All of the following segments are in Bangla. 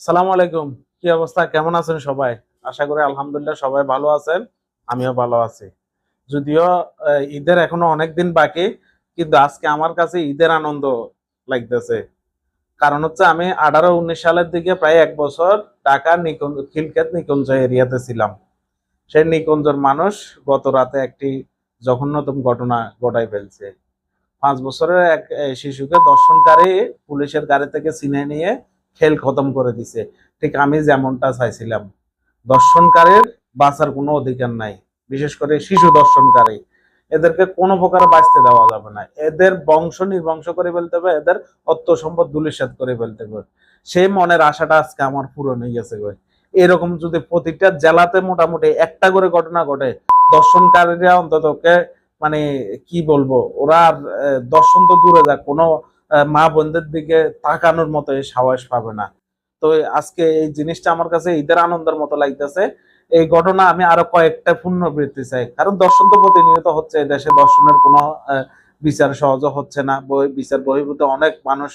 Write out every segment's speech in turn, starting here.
সালামু আলাইকুম। কি অবস্থা, কেমন আছেন সবাই? আশা করি আলহামদুলিল্লাহ সবাই ভালো আছেন। আমিও ভালো আছি। যদিও ঈদের এখনো অনেক দিন বাকি, কিন্তু আজকে আমার কাছে ঈদের আনন্দ লাগতেছে। কারণ হচ্ছে আমি 18-19 সালের দিকে প্রায় 1 বছর ঢাকার খিলক্ষেত নিকুঞ্জ এরিয়াতে ছিলাম। সেই নিকুঞ্জের মানুষ গত রাতে একটি জঘন্যতম ঘটনা ঘটাই ফেলছে। 5 বছরের এক শিশুকে দর্শনকারী পুলিশের গাড়ি থেকে ছিনিয়ে নিয়ে খেল খতম করে দিছে। ঠিক আমি যেমনটা চাইছিলাম। দর্শনকারীর বাঁচার কোনো অধিকার নাই, বিশেষ করে শিশু দর্শনকারী। এদেরকে কোনো প্রকার বাঁচতে দেওয়া যাবে না। এদের বংশ নির্বংশ করে ফেলতে হবে, এদের অর্থ সম্পদ ধূলিসাৎ করে ফেলতে হবে। সেই মনের আশাটা আজকে আমার পূরণ হয়ে গেছে গো। এরকম যদি প্রতিটা জেলাতে মোটামুটি একটা করে ঘটনা ঘটে, দর্শনকারীরা অন্ততকে মানে কি বলবো, ওরা আর দর্শন তো দূরে যাক, কোনো মা বোনদের দিকে তাকানোর মতো এই সাহস পাবে না। তো আজকে এই জিনিসটা আমার কাছে ঈদের আনন্দের মতো লাগতেছে। এই ঘটনা আমি আরো কয়েকটা পুনরাবৃত্তি চাই, কারণ দর্শন তো প্রতিনিয়ত হচ্ছে। এই দেশে দর্শনের কোনো বিচার সহজ হচ্ছে না। বিচার বহির্ভূত অনেক মানুষ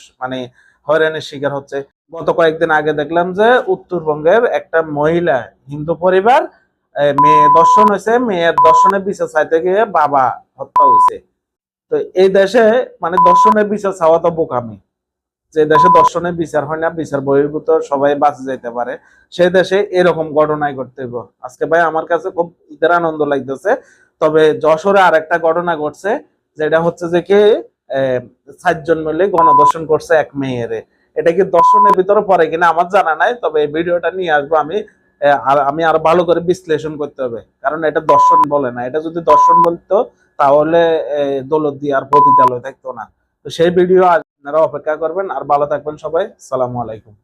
হয়রানির শিকার হচ্ছে। গত কয়েকদিন আগে দেখলাম যে উত্তরবঙ্গের একটা মহিলা হিন্দু পরিবার, মেয়ে দর্শন হয়েছে, মেয়ের দর্শনের বিচার চাইতে গিয়ে বাবা হত্যা হয়েছে। তো এই দেশে দর্শনের বিচার চাওয়া তো বোকামি। যে দেশে দর্শনের বিচার হয় না, বিচার বহির্ভূত সবাই বাঁচে যাইতে পারে, সেই দেশে এরকম ঘটনাই ঘটতে হবে। আজকে ভাই আমার কাছে খুব ঈদের আনন্দ লাগতেছে। তবে যশোরে আর একটা ঘটনা ঘটছে, যেটা হচ্ছে যে কি 7 জন মিলে গণধর্ষণ করছে এক মেয়েরে। এটা কি দর্শনের ভিতরে পড়ে কিনা আমার জানা নাই, তবে এই ভিডিওটা নিয়ে আসবো আমি। আর আমি আরো ভালো করে বিশ্লেষণ করতে হবে, কারণ এটা দর্শন বলে না। এটা যদি দর্শন বলতো তাহলে দৌলতদিয়া আর পতিতালয় থাকতো না। তো সেই ভিডিও আপনারা অপেক্ষা করবেন। আর ভালো থাকবেন সবাই। সালামু আলাইকুম।